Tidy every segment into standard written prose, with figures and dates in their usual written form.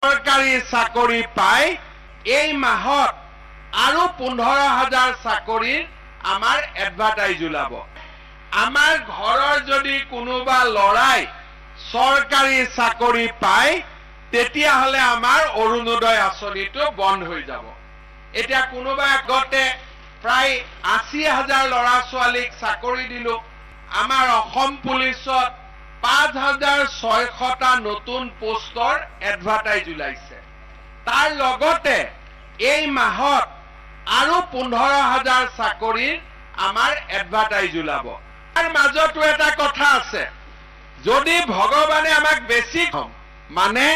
সৰকাৰি চাকৰি পাই এই মাহত আৰু 15,000 চাকৰিৰ আমাৰ এডভাৰটাইজ ওলাব। আমাৰ ঘৰৰ যদি কোনোবা লৰাই সৰকাৰি চাকৰি পায় তেতিয়া হলে আমাৰ অৰুণোদয় আঁচনিটো বন্ধ হৈ যাব। এতিয়া কোনোবা আগতে প্ৰায় 80,000 লৰা ছোৱালীক চাকৰি দিলো। আমাৰ অসম পুলিচত 5,600টা নতুন পোষ্টৰ এডভাৰটাইজ ওলাইছে। তাৰ লগতে এই মাহত আৰু 15,000 চাকৰিৰ আমাৰ এডভাৰটাইজ ওলাব। তাৰ মাজতো এটা কথা আছে, যদি ভগৱানে আমাক বেছি মানে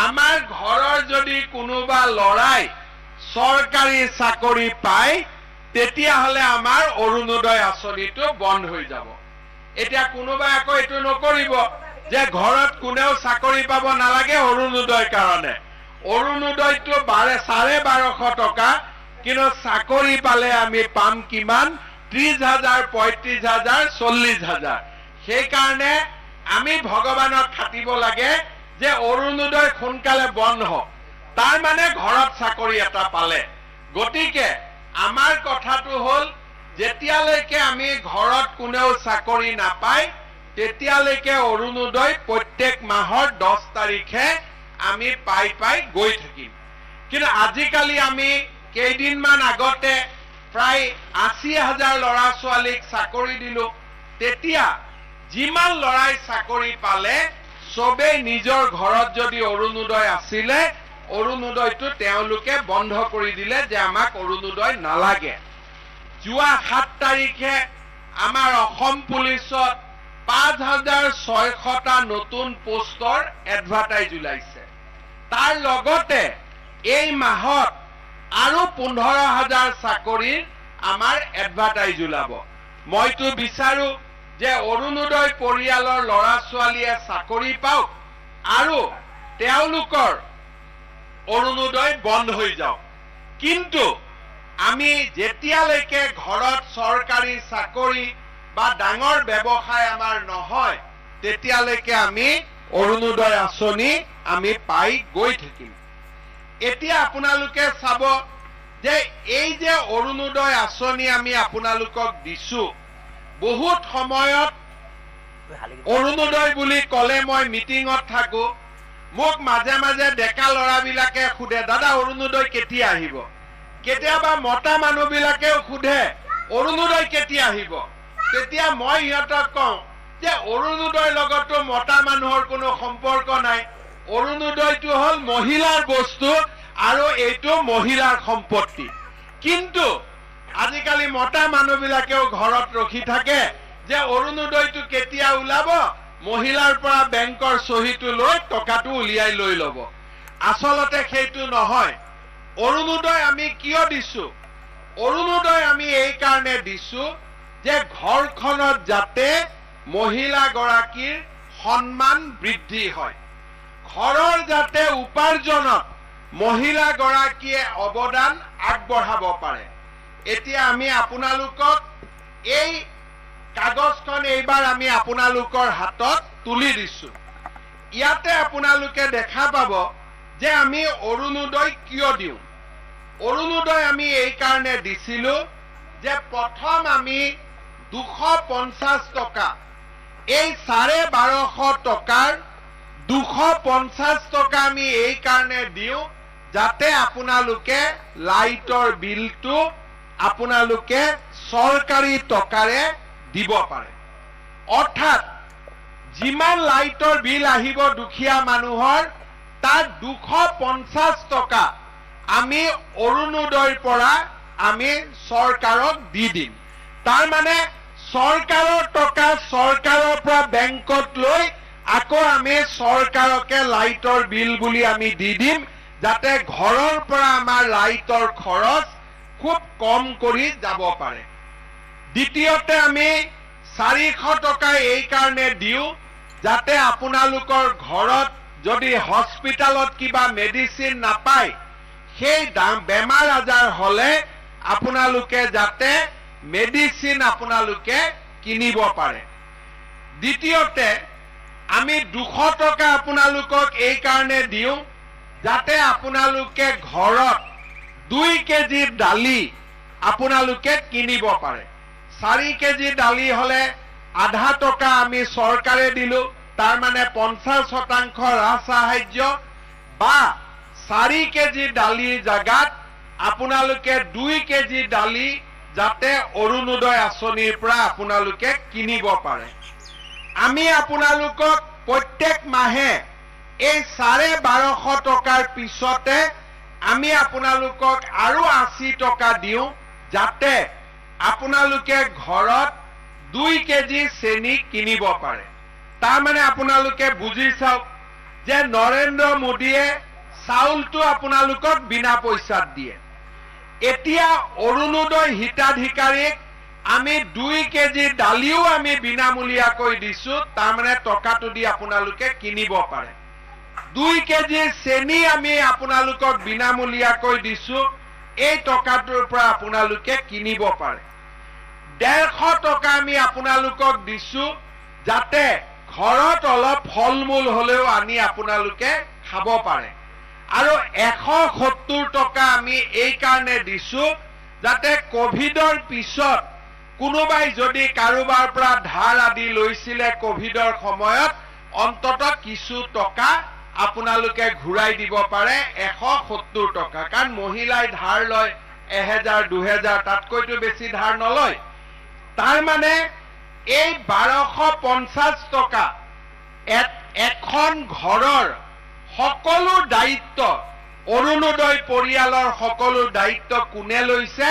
আমাৰ ঘৰৰ যদি কোনোবা লৰাই সৰকাৰি চাকৰি পায় তেতিয়া হলে আমাৰ অৰুণোদয় আঁচনিটো বন্ধ হৈ যাব। এতিয়া কোনোবাই আকৌ এইটো নকৰিব যে ঘৰত কোনেও চাকৰি পাব নালাগে অৰুণোদয়ৰ কাৰণে। অৰুণোদয়টো 12,500 টকা, কিন্তু চাকৰি পালে আমি পাম কিমান? 30,000, 35,000, 40,000। সেইকাৰণে আমি ভগৱানক খাটিব লাগে যে অৰুণোদয় সোনকালে বন্ধ হওক। তাৰ মানে ঘৰত চাকৰি এটা পালে। গতিকে আমাৰ কথাটো হল যেতিয়ালৈকে আমি ঘৰত কোনেও চাকৰি নাপায় তেতিয়ালৈকে অৰুণোদয় প্ৰত্যেক মাহৰ 10 তাৰিখে আমি পাই গৈ থাকিম। কিন্তু আজিকালি আমি কেইদিনমান আগতে প্ৰায় 80,000 লৰা ছোৱালীক চাকৰি দিলো। তেতিয়া যিমান লৰাই চাকৰি পালে সবেই নিজৰ ঘৰত যদি অৰুণোদয় আছিলে অৰুণোদয়টো তেওঁলোকে বন্ধ কৰি দিলে যে আমাক অৰুণোদয় নালাগে। যোৱা 7 তাৰিখে আমাৰ অসম পুলিচত 5,600টা নতুন পোষ্টৰ এডভাৰটাইজ ওলাইছে। তাৰ লগতে এই মাহত আৰু 15,000 চাকৰিৰ আমাৰ এডভাৰটাইজ ওলাব। মইতো বিচাৰো যে অৰুণোদয় পৰিয়ালৰ লৰা ছোৱালীয়ে চাকৰি পাওক আৰু তেওঁলোকৰ অৰুণোদয় বন্ধ হৈ যাওক। কিন্তু আমি যেতিয়ালৈকে ঘৰত সৰকাৰি চাকৰি বা ডাঙৰ ব্যৱসায় আমাৰ নহয় তেতিয়ালৈকে আমি অৰুণোদয় আঁচনি আমি পাই গৈ থাকিম। এতিয়া আপোনালোকে চাব যে এই যে অৰুণোদয় আঁচনি আমি আপোনালোকক দিছো, বহুত সময়ত অৰুণোদয় বুলি কলে মই মিটিঙত থাকো, মোক মাজে মাজে ডেকা লৰাবিলাকে সোধে দাদা অৰুণোদয় কেতিয়া আহিব? কেতিয়াবা মতা মানুহবিলাকেও সোধে অৰুণোদয় কেতিয়া আহিব? তেতিয়া মই ইহঁতক কওঁ যে অৰুণোদয়ৰ লগতো মতা মানুহৰ কোনো সম্পৰ্ক নাই। অৰুণোদয়টো হল মহিলাৰ বস্তু আৰু এইটো মহিলাৰ সম্পত্তি। কিন্তু আজিকালি মতা মানুহবিলাকেও ঘৰত ৰখি থাকে যে অৰুণোদয়টো কেতিয়া ওলাব, মহিলাৰ পৰা বেংকৰ চহীটো লৈ টকাটো উলিয়াই লৈ ল'ব। আচলতে সেইটো নহয়। অৰুণোদয় আমি কিয় দিছো? অৰুণোদয় আমি এই কাৰণে দিছো যে ঘৰখনত যাতে মহিলাগৰাকীৰ সন্মান বৃদ্ধি হয়, ঘৰৰ যাতে উপাৰ্জনত মহিলাগৰাকীয়ে অৱদান আগবঢ়াব পাৰে। এতিয়া আমি আপোনালোকক এই কাগজখন এইবাৰ আমি আপোনালোকৰ হাতত তুলি দিছো। ইয়াতে আপোনালোকে দেখা পাব যে আমি অৰুণোদয় কিয় দিওঁ। অৰুণোদয় আমি এই কাৰণে দিছিলো যে প্ৰথম আমি 250 টকা, এই 1250 টকাৰ 250 টকা আমি এই কাৰণে দিওঁ যাতে আপোনালোকে লাইটৰ বিলটো আপোনালোকে সৰকাৰি টকাৰে দিব পাৰে। অৰ্থাৎ যিমান লাইটৰ বিল আহিব দুখীয়া মানুহৰ তাত 250 টকা আমি অৰুণোদয়ৰ পৰা আমি চৰকাৰক দি দিম। তাৰ মানে চৰকাৰৰ টকা চৰকাৰৰ পৰা বেংকত লৈ আকৌ আমি চৰকাৰকে লাইটৰ বিল বুলি আমি দি দিম যাতে ঘৰৰ পৰা আমাৰ লাইটৰ খৰচ খুব কম কৰি যাব পাৰে। দ্বিতীয়তে আমি 400 টকা এই কাৰণে দিওঁ যাতে আপোনালোকৰ ঘৰত যদি হস্পিটালত কিবা মেডিচিন নাপায় সেই বেমাৰ আজাৰ হলে আপোনালোকে যাতে মেডিচিন আপোনালোকে কিনিব পাৰে। দ্বিতীয়তে আমি 200 টকা আপোনালোকক এই কাৰণে দিওঁ যাতে আপোনালোকে ঘৰত 2 কেজি দালি আপোনালোকে কিনিব পাৰে। 4 কেজি দালি হলে আধা টকা আমি চৰকাৰে দিলো, তাৰ মানে 50% ৰাজ সাহায্য, বা 4 কেজি দালিৰ জাগাত আপোনালোকে 2 কেজি দালি যাতে অৰুণোদয় আঁচনিৰ পৰা আপোনালোকে কিনিব পাৰে। আমি আপোনালোকক প্ৰত্যেক মাহে এই 1250 টকাৰ পিছতে আমি আপোনালোকক আৰু 80 টকা দিওঁ, যাতে আপোনালোকে ঘৰত 2 কেজি চেনি কিনিব পাৰে। তাৰ মানে আপোনালোকে বুজি চাওক যে নৰেন্দ্ৰ মোদীয়ে চাউলটো আপোনালোকক বিনা পইচাত দিয়ে। এতিয়া অৰুণোদয় হিতাধিকাৰীক আমি 2 কেজি দালিও আমি বিনামূলীয়াকৈ দিছো, তাৰ মানে টকাটো দি আপোনালোকে কিনিব পাৰে। 2 কেজি চেনি আমি আপোনালোকক বিনামূলীয়াকৈ দিছো, এই টকাটোৰ পৰা আপোনালোকে কিনিব পাৰে। 150 টকা আমি আপোনালোকক দিছো, যাতে ঘৰত অলপ ফল মূল হলেও আনি আপোনালোকে খাব পাৰে। আৰু 170 টকা আমি এই কাৰণে দিছো, যাতে কোভিডৰ পিছত কোনোবাই যদি কাৰোবাৰ পৰা ধাৰ আদি লৈছিলে কোভিডৰ সময়ত, অন্ততঃ কিছু টকা আপোনালোকে ঘূৰাই দিব পাৰে। 170 টকা, কাৰণ মহিলাই ধাৰ লয় 1000 2000, তাতকৈতো বেছি ধাৰ নলয়। তাৰ মানে এই 1250 টকা এখন ঘৰৰ সকলো দায়িত্ব, অৰুণোদয় পৰিয়ালৰ সকলো দায়িত্ব কোনে লৈছে?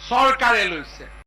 চৰকাৰে লৈছে।